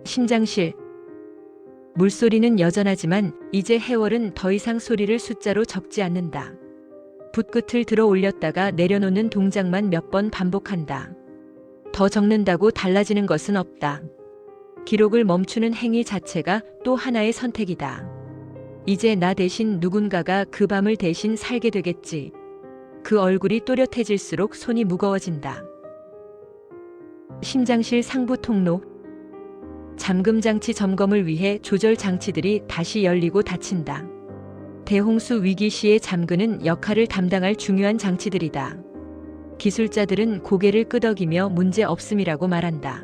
심장실. 물소리는 여전하지만 이제 해월은 더 이상 소리를 숫자로 적지 않는다. 붓끝을 들어 올렸다가 내려놓는 동작만 몇 번 반복한다. 더 적는다고 달라지는 것은 없다. 기록을 멈추는 행위 자체가 또 하나의 선택이다. 이제 나 대신 누군가가 그 밤을 대신 살게 되겠지. 그 얼굴이 또렷해질수록 손이 무거워진다. 심장실 상부 통로. 잠금 장치 점검을 위해 조절 장치들이 다시 열리고 닫힌다. 대홍수 위기 시에 잠그는 역할을 담당할 중요한 장치들이다. 기술자들은 고개를 끄덕이며 문제 없음이라고 말한다.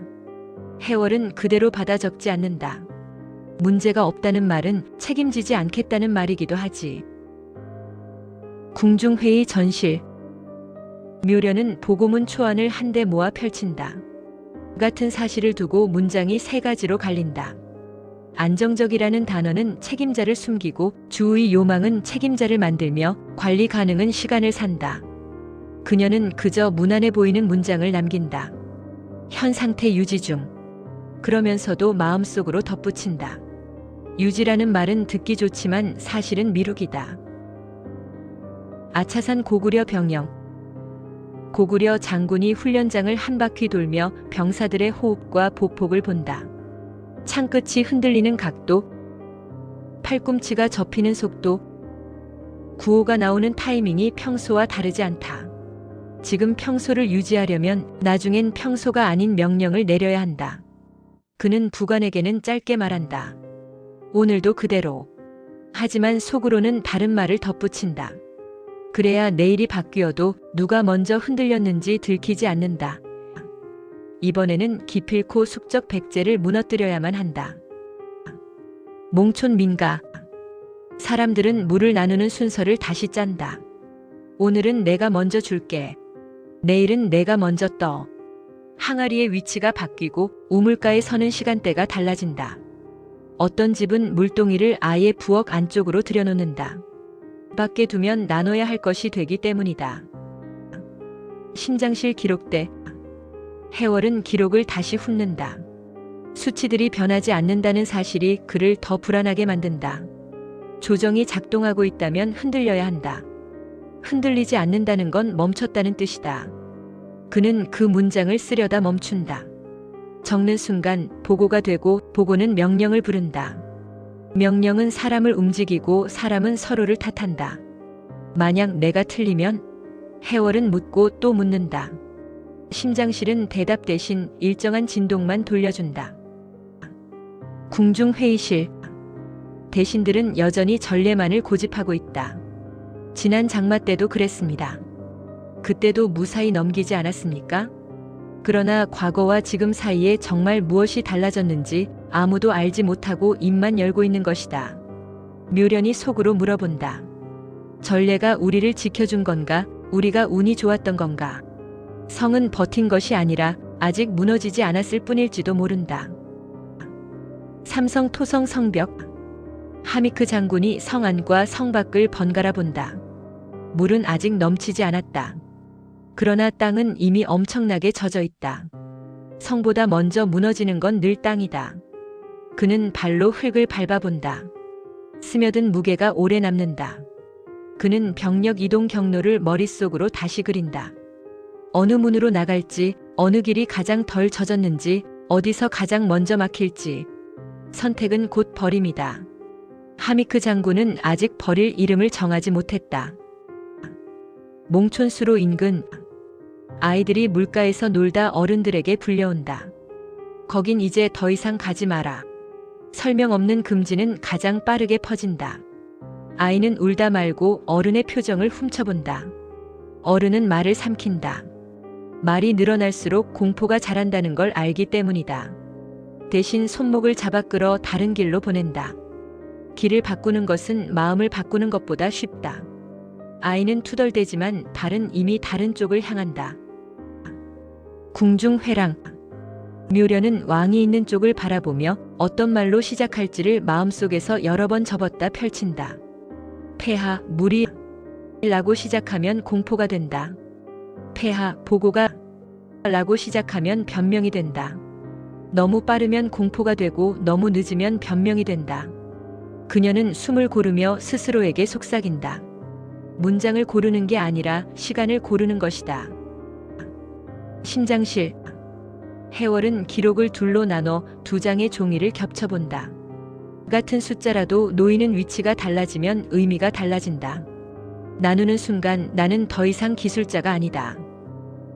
해월은 그대로 받아 적지 않는다. 문제가 없다는 말은 책임지지 않겠다는 말이기도 하지. 궁중회의 전실. 묘련은 보고문 초안을 한데 모아 펼친다. 같은 사실을 두고 문장이 세 가지로 갈린다. 안정적이라는 단어는 책임자를 숨기고 주의 요망은 책임자를 만들며 관리 가능은 시간을 산다. 그녀는 그저 무난해 보이는 문장을 남긴다. 현 상태 유지 중. 그러면서도 마음속으로 덧붙인다. 유지라는 말은 듣기 좋지만 사실은 미루기다. 아차산 고구려 병영. 고구려 장군이 훈련장을 한 바퀴 돌며 병사들의 호흡과 보폭을 본다. 창끝이 흔들리는 각도, 팔꿈치가 접히는 속도, 구호가 나오는 타이밍이 평소와 다르지 않다. 지금 평소를 유지하려면 나중엔 평소가 아닌 명령을 내려야 한다. 그는 부관에게는 짧게 말한다. 오늘도 그대로. 하지만 속으로는 다른 말을 덧붙인다. 그래야 내일이 바뀌어도 누가 먼저 흔들렸는지 들키지 않는다. 이번에는 기필코 숙적 백제를 무너뜨려야만 한다. 몽촌 민가. 사람들은 물을 나누는 순서를 다시 짠다. 오늘은 내가 먼저 줄게. 내일은 내가 먼저 떠. 항아리의 위치가 바뀌고 우물가에 서는 시간대가 달라진다. 어떤 집은 물동이를 아예 부엌 안쪽으로 들여놓는다. 밖에 두면 나눠야 할 것이 되기 때문이다. 심장실 기록대. 해월은 기록을 다시 훑는다. 수치들이 변하지 않는다는 사실이 그를 더 불안하게 만든다. 조정이 작동하고 있다면 흔들려야 한다. 흔들리지 않는다는 건 멈췄다는 뜻이다. 그는 그 문장을 쓰려다 멈춘다. 적는 순간 보고가 되고 보고는 명령을 부른다. 명령은 사람을 움직이고 사람은 서로를 탓한다. 만약 내가 틀리면? 해월은 묻고 또 묻는다. 심장실은 대답 대신 일정한 진동만 돌려준다. 궁중회의실. 대신들은 여전히 전례만을 고집하고 있다. 지난 장마 때도 그랬습니다. 그때도 무사히 넘기지 않았습니까? 그러나 과거와 지금 사이에 정말 무엇이 달라졌는지 아무도 알지 못하고 입만 열고 있는 것이다. 묘련이 속으로 물어본다. 전례가 우리를 지켜준 건가? 우리가 운이 좋았던 건가? 성은 버틴 것이 아니라 아직 무너지지 않았을 뿐일지도 모른다. 삼성 토성 성벽. 하미크 장군이 성 안과 성 밖을 번갈아 본다. 물은 아직 넘치지 않았다. 그러나 땅은 이미 엄청나게 젖어 있다. 성보다 먼저 무너지는 건 늘 땅이다. 그는 발로 흙을 밟아본다. 스며든 무게가 오래 남는다. 그는 병력 이동 경로를 머릿속으로 다시 그린다. 어느 문으로 나갈지, 어느 길이 가장 덜 젖었는지, 어디서 가장 먼저 막힐지. 선택은 곧 버림이다. 하미크 장군은 아직 버릴 이름을 정하지 못했다. 몽촌수로 인근. 아이들이 물가에서 놀다 어른들에게 불려온다. 거긴 이제 더 이상 가지 마라. 설명 없는 금지는 가장 빠르게 퍼진다. 아이는 울다 말고 어른의 표정을 훔쳐본다. 어른은 말을 삼킨다. 말이 늘어날수록 공포가 자란다는 걸 알기 때문이다. 대신 손목을 잡아 끌어 다른 길로 보낸다. 길을 바꾸는 것은 마음을 바꾸는 것보다 쉽다. 아이는 투덜대지만 발은 이미 다른 쪽을 향한다. 궁중회랑. 묘련은 왕이 있는 쪽을 바라보며 어떤 말로 시작할지를 마음속에서 여러 번 접었다 펼친다. 폐하, 무리 라고 시작하면 공포가 된다. 폐하, 보고가 라고 시작하면 변명이 된다. 너무 빠르면 공포가 되고 너무 늦으면 변명이 된다. 그녀는 숨을 고르며 스스로에게 속삭인다. 문장을 고르는 게 아니라 시간을 고르는 것이다. 심장실. 해월은 기록을 둘로 나눠 두 장의 종이를 겹쳐본다. 같은 숫자라도 놓이는 위치가 달라지면 의미가 달라진다. 나누는 순간 나는 더 이상 기술자가 아니다.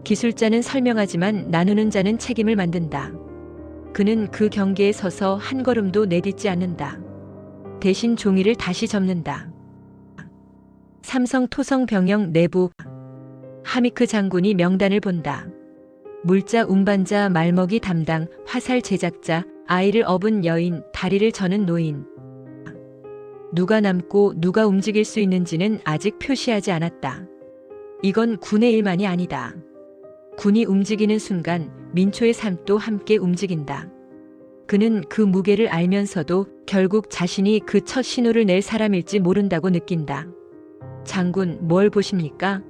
기술자는 설명하지만 나누는 자는 책임을 만든다. 그는 그 경계에 서서 한 걸음도 내딛지 않는다. 대신 종이를 다시 접는다. 삼성 토성 병영 내부. 하미크 장군이 명단을 본다. 물자 운반자 말먹이 담당, 화살 제작자, 아이를 업은 여인, 다리를 저는 노인. 누가 남고 누가 움직일 수 있는지는 아직 표시하지 않았다. 이건 군의 일만이 아니다. 군이 움직이는 순간 민초의 삶도 함께 움직인다. 그는 그 무게를 알면서도 결국 자신이 그 첫 신호를 낼 사람일지 모른다고 느낀다. 장군, 뭘 보십니까?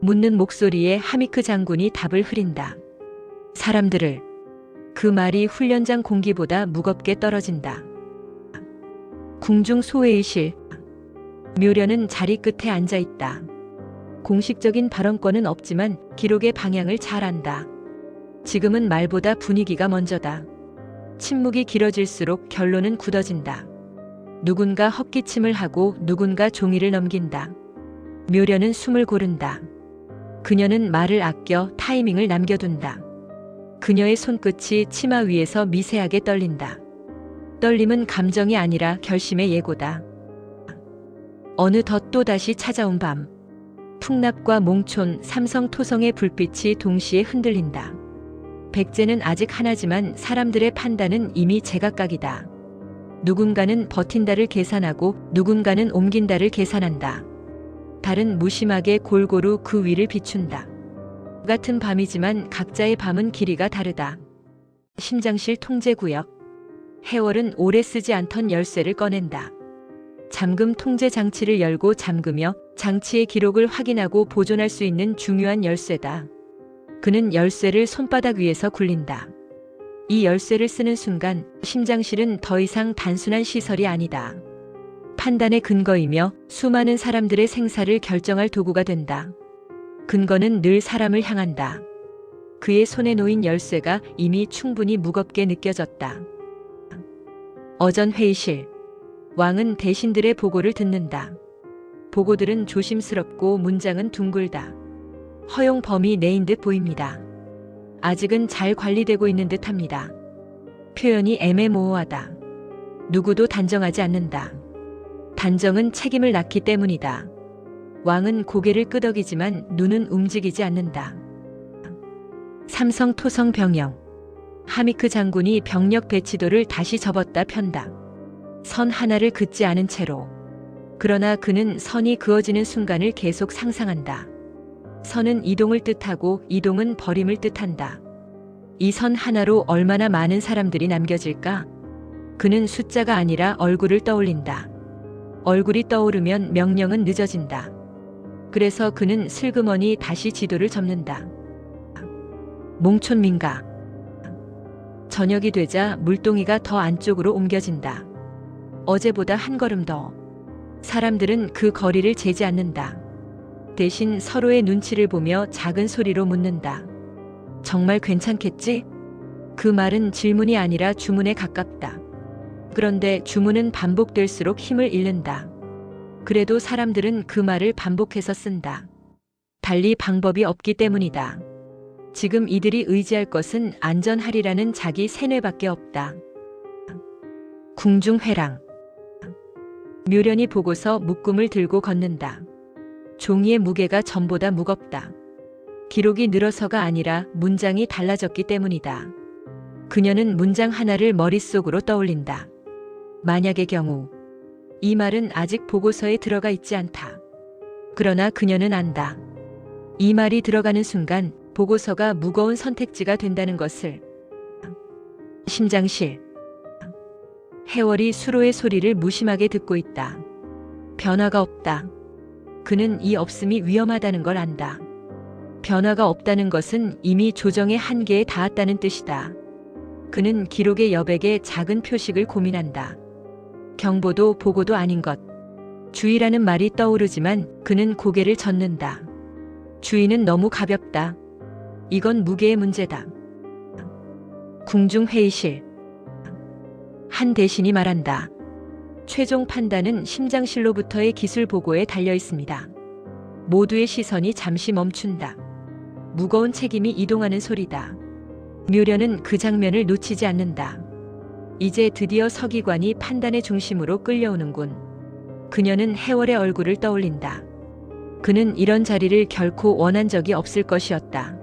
묻는 목소리에 하미크 장군이 답을 흐린다. 사람들을. 그 말이 훈련장 공기보다 무겁게 떨어진다. 궁중 소회의실. 묘련은 자리 끝에 앉아 있다. 공식적인 발언권은 없지만 기록의 방향을 잘 안다. 지금은 말보다 분위기가 먼저다. 침묵이 길어질수록 결론은 굳어진다. 누군가 헛기침을 하고 누군가 종이를 넘긴다. 묘련은 숨을 고른다. 그녀는 말을 아껴 타이밍을 남겨둔다. 그녀의 손끝이 치마 위에서 미세하게 떨린다. 떨림은 감정이 아니라 결심의 예고다. 어느덧 또다시 찾아온 밤. 풍납과 몽촌, 삼성 토성의 불빛이 동시에 흔들린다. 백제는 아직 하나지만 사람들의 판단은 이미 제각각이다. 누군가는 버틴다를 계산하고 누군가는 옮긴다를 계산한다. 달은 무심하게 골고루 그 위를 비춘다. 같은 밤이지만 각자의 밤은 길이가 다르다. 심장실 통제구역. 해월은 오래 쓰지 않던 열쇠를 꺼낸다. 잠금 통제 장치를 열고 잠그며 장치의 기록을 확인하고 보존할 수 있는 중요한 열쇠다. 그는 열쇠를 손바닥 위에서 굴린다. 이 열쇠를 쓰는 순간 심장실은 더 이상 단순한 시설이 아니다. 판단의 근거이며 수많은 사람들의 생사를 결정할 도구가 된다. 근거는 늘 사람을 향한다. 그의 손에 놓인 열쇠가 이미 충분히 무겁게 느껴졌다. 어전 회의실. 왕은 대신들의 보고를 듣는다. 보고들은 조심스럽고 문장은 둥글다. 허용 범위 내인 듯 보입니다. 아직은 잘 관리되고 있는 듯 합니다. 표현이 애매모호하다. 누구도 단정하지 않는다. 단정은 책임을 낳기 때문이다. 왕은 고개를 끄덕이지만 눈은 움직이지 않는다. 삼성 토성 병영. 하미크 장군이 병력 배치도를 다시 접었다 편다. 선 하나를 긋지 않은 채로. 그러나 그는 선이 그어지는 순간을 계속 상상한다. 선은 이동을 뜻하고 이동은 버림을 뜻한다. 이 선 하나로 얼마나 많은 사람들이 남겨질까? 그는 숫자가 아니라 얼굴을 떠올린다. 얼굴이 떠오르면 명령은 늦어진다. 그래서 그는 슬그머니 다시 지도를 접는다. 몽촌 민가. 저녁이 되자 물동이가 더 안쪽으로 옮겨진다. 어제보다 한 걸음 더. 사람들은 그 거리를 재지 않는다. 대신 서로의 눈치를 보며 작은 소리로 묻는다. 정말 괜찮겠지? 그 말은 질문이 아니라 주문에 가깝다. 그런데 주문은 반복될수록 힘을 잃는다. 그래도 사람들은 그 말을 반복해서 쓴다. 달리 방법이 없기 때문이다. 지금 이들이 의지할 것은 안전하리라는 자기 세뇌밖에 없다. 궁중회랑. 묘련이 보고서 묶음을 들고 걷는다. 종이의 무게가 전보다 무겁다. 기록이 늘어서가 아니라 문장이 달라졌기 때문이다. 그녀는 문장 하나를 머릿속으로 떠올린다. 만약의 경우. 이 말은 아직 보고서에 들어가 있지 않다. 그러나 그녀는 안다. 이 말이 들어가는 순간 보고서가 무거운 선택지가 된다는 것을. 심장실. 해월이 수로의 소리를 무심하게 듣고 있다. 변화가 없다. 그는 이 없음이 위험하다는 걸 안다. 변화가 없다는 것은 이미 조정의 한계에 닿았다는 뜻이다. 그는 기록의 여백에 작은 표식을 고민한다. 경보도 보고도 아닌 것. 주의라는 말이 떠오르지만 그는 고개를 젓는다. 주의는 너무 가볍다. 이건 무게의 문제다. 궁중회의실. 한 대신이 말한다. 최종 판단은 심장실로부터의 기술 보고에 달려 있습니다. 모두의 시선이 잠시 멈춘다. 무거운 책임이 이동하는 소리다. 묘련은 그 장면을 놓치지 않는다. 이제 드디어 서기관이 판단의 중심으로 끌려오는군. 그녀는 해월의 얼굴을 떠올린다. 그는 이런 자리를 결코 원한 적이 없을 것이었다.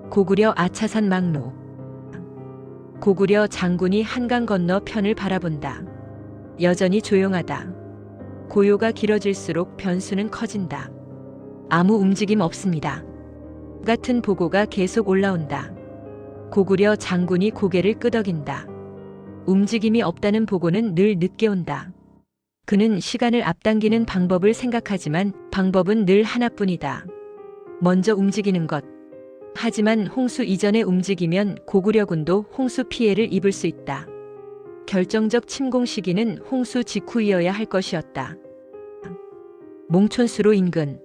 고구려 아차산 막로. 고구려 장군이 한강 건너 편을 바라본다. 여전히 조용하다. 고요가 길어질수록 변수는 커진다. 아무 움직임 없습니다. 같은 보고가 계속 올라온다. 고구려 장군이 고개를 끄덕인다. 움직임이 없다는 보고는 늘 늦게 온다. 그는 시간을 앞당기는 방법을 생각하지만 방법은 늘 하나뿐이다. 먼저 움직이는 것. 하지만 홍수 이전에 움직이면 고구려군도 홍수 피해를 입을 수 있다. 결정적 침공 시기는 홍수 직후이어야 할 것이었다. 몽촌수로 인근.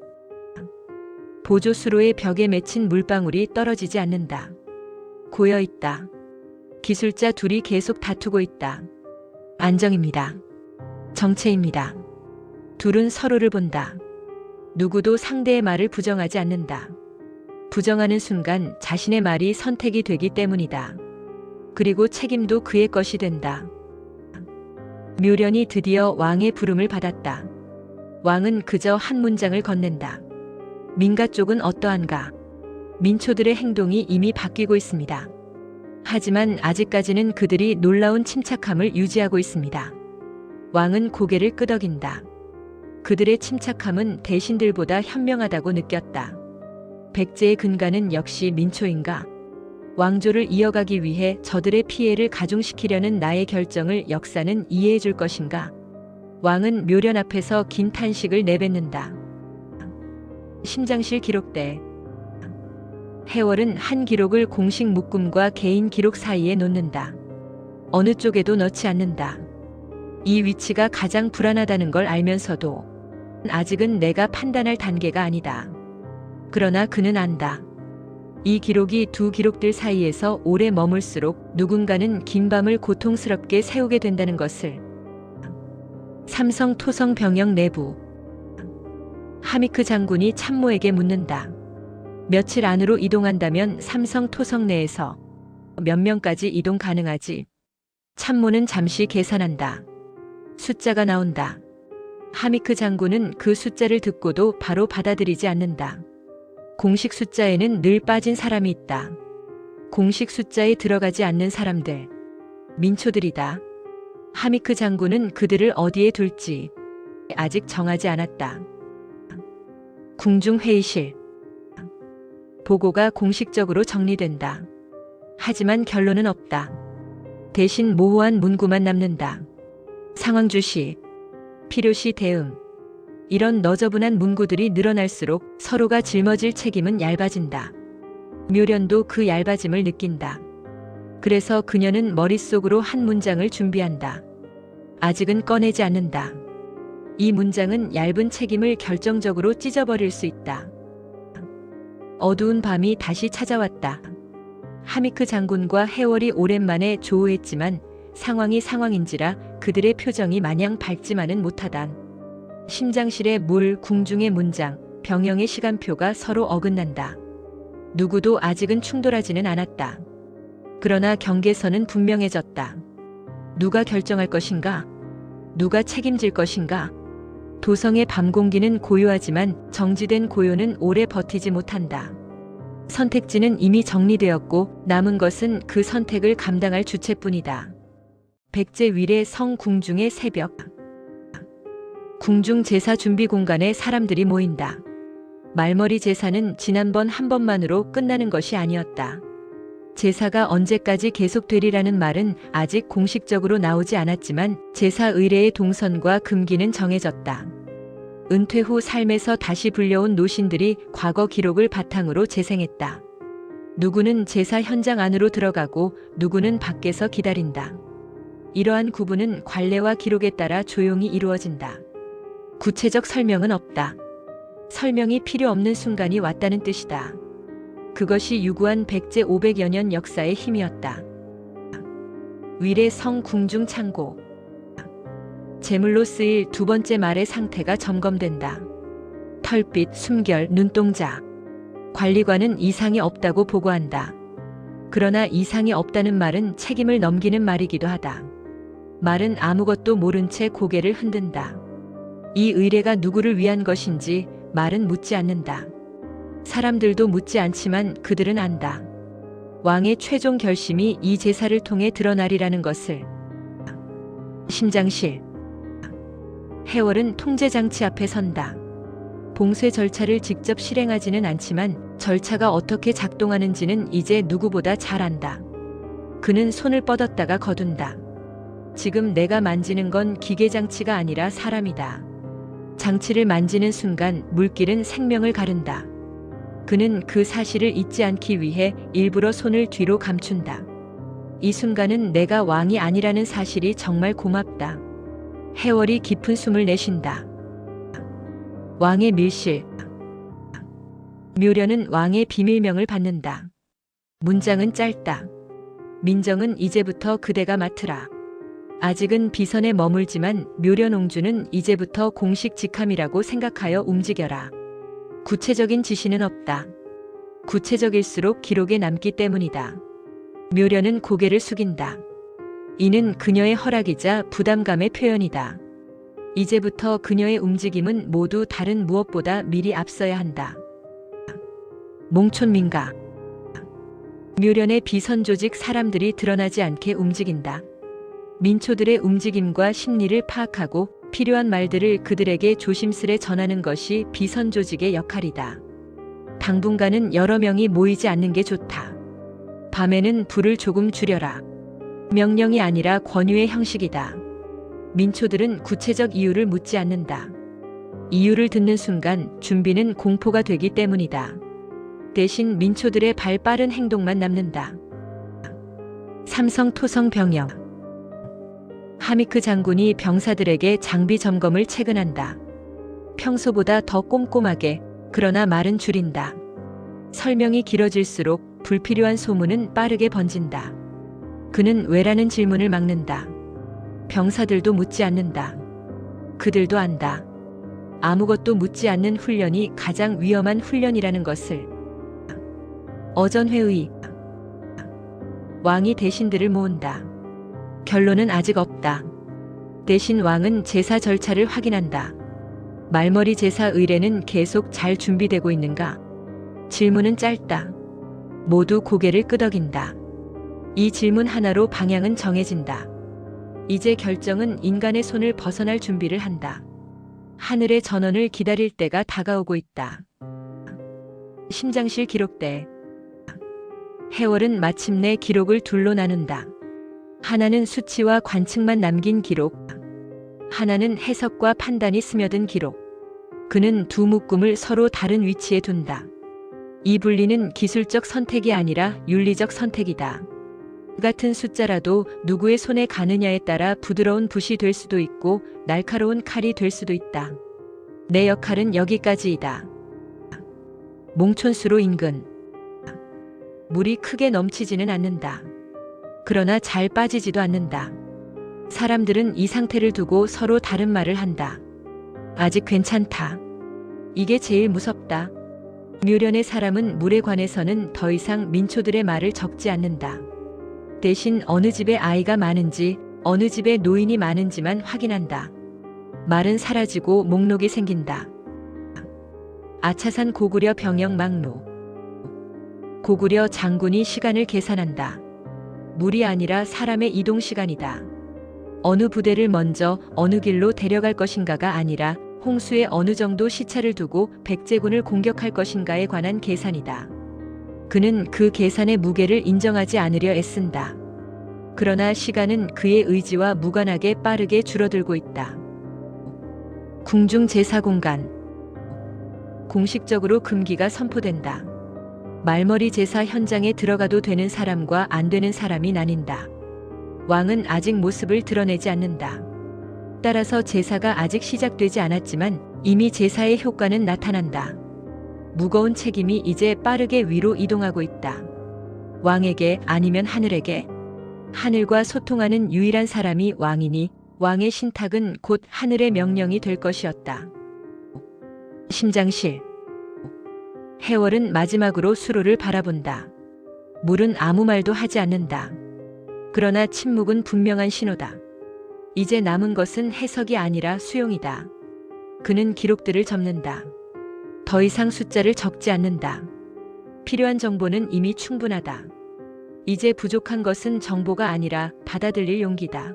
보조수로의 벽에 맺힌 물방울이 떨어지지 않는다. 고여있다. 기술자 둘이 계속 다투고 있다. 안정입니다. 정체입니다. 둘은 서로를 본다. 누구도 상대의 말을 부정하지 않는다. 부정하는 순간 자신의 말이 선택이 되기 때문이다. 그리고 책임도 그의 것이 된다. 묘련이 드디어 왕의 부름을 받았다. 왕은 그저 한 문장을 건넨다. 민가 쪽은 어떠한가? 민초들의 행동이 이미 바뀌고 있습니다. 하지만 아직까지는 그들이 놀라운 침착함을 유지하고 있습니다. 왕은 고개를 끄덕인다. 그들의 침착함은 대신들보다 현명하다고 느꼈다. 백제의 근간은 역시 민초인가? 왕조를 이어가기 위해 저들의 피해를 가중시키려는 나의 결정을 역사는 이해해 줄 것인가? 왕은 묘련 앞에서 긴 탄식을 내뱉는다. 심장실 기록대. 해월은 한 기록을 공식 묶음과 개인 기록 사이에 놓는다. 어느 쪽에도 넣지 않는다. 이 위치가 가장 불안하다는 걸 알면서도 아직은 내가 판단할 단계가 아니다. 그러나 그는 안다. 이 기록이 두 기록들 사이에서 오래 머물수록 누군가는 긴 밤을 고통스럽게 세우게 된다는 것을. 삼성 토성 병영 내부. 하미크 장군이 참모에게 묻는다. 며칠 안으로 이동한다면 삼성 토성 내에서 몇 명까지 이동 가능하지? 참모는 잠시 계산한다. 숫자가 나온다. 하미크 장군은 그 숫자를 듣고도 바로 받아들이지 않는다. 공식 숫자에는 늘 빠진 사람이 있다. 공식 숫자에 들어가지 않는 사람들. 민초들이다. 하미크 장군은 그들을 어디에 둘지 아직 정하지 않았다. 궁중회의실. 보고가 공식적으로 정리된다. 하지만 결론은 없다. 대신 모호한 문구만 남는다. 상황 주시, 필요시 대응. 이런 너저분한 문구들이 늘어날수록 서로가 짊어질 책임은 얇아진다. 묘련도 그 얇아짐을 느낀다. 그래서 그녀는 머릿속으로 한 문장을 준비한다. 아직은 꺼내지 않는다. 이 문장은 얇은 책임을 결정적으로 찢어버릴 수 있다. 어두운 밤이 다시 찾아왔다. 하미크 장군과 해월이 오랜만에 조우했지만 상황이 상황인지라 그들의 표정이 마냥 밝지만은 못하다. 심장실의 물, 궁중의 문장, 병영의 시간표가 서로 어긋난다. 누구도 아직은 충돌하지는 않았다. 그러나 경계선은 분명해졌다. 누가 결정할 것인가? 누가 책임질 것인가? 도성의 밤 공기는 고요하지만 정지된 고요는 오래 버티지 못한다. 선택지는 이미 정리되었고 남은 것은 그 선택을 감당할 주체뿐이다. 백제 위례 성 궁중의 새벽. 궁중 제사 준비 공간에 사람들이 모인다. 말머리 제사는 지난번 한 번만으로 끝나는 것이 아니었다. 제사가 언제까지 계속되리라는 말은 아직 공식적으로 나오지 않았지만 제사 의례의 동선과 금기는 정해졌다. 은퇴 후 삶에서 다시 불려온 노신들이 과거 기록을 바탕으로 재생했다. 누구는 제사 현장 안으로 들어가고 누구는 밖에서 기다린다. 이러한 구분은 관례와 기록에 따라 조용히 이루어진다. 구체적 설명은 없다. 설명이 필요 없는 순간이 왔다는 뜻이다. 그것이 유구한 백제 500여 년 역사의 힘이었다. 위례 성 궁중 창고. 제물로 쓰일 두 번째 말의 상태가 점검된다. 털빛, 숨결, 눈동자. 관리관은 이상이 없다고 보고한다. 그러나 이상이 없다는 말은 책임을 넘기는 말이기도 하다. 말은 아무것도 모른 채 고개를 흔든다. 이 의례가 누구를 위한 것인지 말은 묻지 않는다. 사람들도 묻지 않지만 그들은 안다. 왕의 최종 결심이 이 제사를 통해 드러나리라는 것을. 심장실. 해월은 통제장치 앞에 선다. 봉쇄 절차를 직접 실행하지는 않지만 절차가 어떻게 작동하는지는 이제 누구보다 잘 안다. 그는 손을 뻗었다가 거둔다. 지금 내가 만지는 건 기계장치가 아니라 사람이다. 장치를 만지는 순간 물길은 생명을 가른다. 그는 그 사실을 잊지 않기 위해 일부러 손을 뒤로 감춘다. 이 순간은 내가 왕이 아니라는 사실이 정말 고맙다. 해월이 깊은 숨을 내쉰다. 왕의 밀실. 묘련은 왕의 비밀명을 받는다. 문장은 짧다. 민정은 이제부터 그대가 맡으라. 아직은 비선에 머물지만 묘련옹주는 이제부터 공식 직함이라고 생각하여 움직여라. 구체적인 지시는 없다. 구체적일수록 기록에 남기 때문이다. 묘련은 고개를 숙인다. 이는 그녀의 허락이자 부담감의 표현이다. 이제부터 그녀의 움직임은 모두 다른 무엇보다 미리 앞서야 한다. 몽촌민가. 묘련의 비선 조직 사람들이 드러나지 않게 움직인다. 민초들의 움직임과 심리를 파악하고 필요한 말들을 그들에게 조심스레 전하는 것이 비선 조직의 역할이다. 당분간은 여러 명이 모이지 않는 게 좋다. 밤에는 불을 조금 줄여라. 명령이 아니라 권유의 형식이다. 민초들은 구체적 이유를 묻지 않는다. 이유를 듣는 순간 준비는 공포가 되기 때문이다. 대신 민초들의 발 빠른 행동만 남는다. 삼성 토성 병영. 하미크 장군이 병사들에게 장비 점검을 체근한다. 평소보다 더 꼼꼼하게, 그러나 말은 줄인다. 설명이 길어질수록 불필요한 소문은 빠르게 번진다. 그는 왜라는 질문을 막는다. 병사들도 묻지 않는다. 그들도 안다. 아무것도 묻지 않는 훈련이 가장 위험한 훈련이라는 것을. 어전회의. 왕이 대신들을 모은다. 결론은 아직 없다. 대신 왕은 제사 절차를 확인한다. 말머리 제사 의례는 계속 잘 준비되고 있는가? 질문은 짧다. 모두 고개를 끄덕인다. 이 질문 하나로 방향은 정해진다. 이제 결정은 인간의 손을 벗어날 준비를 한다. 하늘의 전원을 기다릴 때가 다가오고 있다. 심장실 기록대. 해월은 마침내 기록을 둘로 나눈다. 하나는 수치와 관측만 남긴 기록, 하나는 해석과 판단이 스며든 기록. 그는 두 묶음을 서로 다른 위치에 둔다. 이 분리는 기술적 선택이 아니라 윤리적 선택이다. 같은 숫자라도 누구의 손에 가느냐에 따라 부드러운 붓이 될 수도 있고 날카로운 칼이 될 수도 있다. 내 역할은 여기까지이다. 몽촌수로 인근. 물이 크게 넘치지는 않는다. 그러나 잘 빠지지도 않는다. 사람들은 이 상태를 두고 서로 다른 말을 한다. 아직 괜찮다. 이게 제일 무섭다. 묘련의 사람은 물에 관해서는 더 이상 민초들의 말을 적지 않는다. 대신 어느 집에 아이가 많은지, 어느 집에 노인이 많은지만 확인한다. 말은 사라지고 목록이 생긴다. 아차산 고구려 병영 막로. 고구려 장군이 시간을 계산한다. 물이 아니라 사람의 이동 시간이다. 어느 부대를 먼저 어느 길로 데려갈 것인가가 아니라 홍수에 어느 정도 시차를 두고 백제군을 공격할 것인가에 관한 계산이다. 그는 그 계산의 무게를 인정하지 않으려 애쓴다. 그러나 시간은 그의 의지와 무관하게 빠르게 줄어들고 있다. 궁중 제사 공간. 공식적으로 금기가 선포된다. 말머리 제사 현장에 들어가도 되는 사람과 안 되는 사람이 나뉜다. 왕은 아직 모습을 드러내지 않는다. 따라서 제사가 아직 시작되지 않았지만 이미 제사의 효과는 나타난다. 무거운 책임이 이제 빠르게 위로 이동하고 있다. 왕에게 아니면 하늘에게? 하늘과 소통하는 유일한 사람이 왕이니 왕의 신탁은 곧 하늘의 명령이 될 것이었다. 심장실. 해월은 마지막으로 수로를 바라본다. 물은 아무 말도 하지 않는다. 그러나 침묵은 분명한 신호다. 이제 남은 것은 해석이 아니라 수용이다. 그는 기록들을 접는다. 더 이상 숫자를 적지 않는다. 필요한 정보는 이미 충분하다. 이제 부족한 것은 정보가 아니라 받아들일 용기다.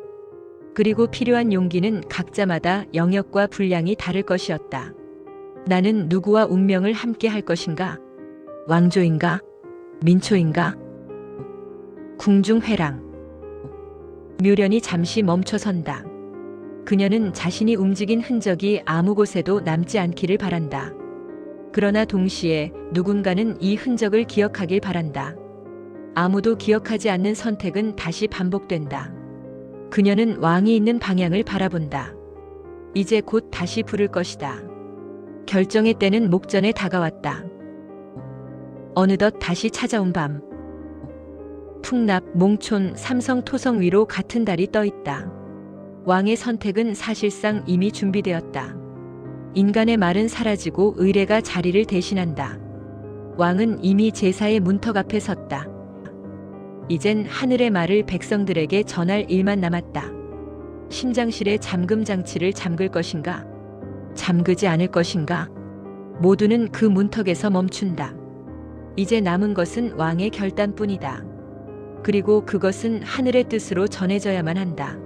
그리고 필요한 용기는 각자마다 영역과 분량이 다를 것이었다. 나는 누구와 운명을 함께 할 것인가? 왕조인가? 민초인가? 궁중회랑. 묘련이 잠시 멈춰선다. 그녀는 자신이 움직인 흔적이 아무 곳에도 남지 않기를 바란다. 그러나 동시에 누군가는 이 흔적을 기억하길 바란다. 아무도 기억하지 않는 선택은 다시 반복된다. 그녀는 왕이 있는 방향을 바라본다. 이제 곧 다시 부를 것이다. 결정의 때는 목전에 다가왔다. 어느덧 다시 찾아온 밤. 풍납, 몽촌, 삼성, 토성 위로 같은 달이 떠 있다. 왕의 선택은 사실상 이미 준비되었다. 인간의 말은 사라지고 의례가 자리를 대신한다. 왕은 이미 제사의 문턱 앞에 섰다. 이젠 하늘의 말을 백성들에게 전할 일만 남았다. 심장실의 잠금 장치를 잠글 것인가? 잠그지 않을 것인가? 모두는 그 문턱에서 멈춘다. 이제 남은 것은 왕의 결단뿐이다. 그리고 그것은 하늘의 뜻으로 전해져야만 한다.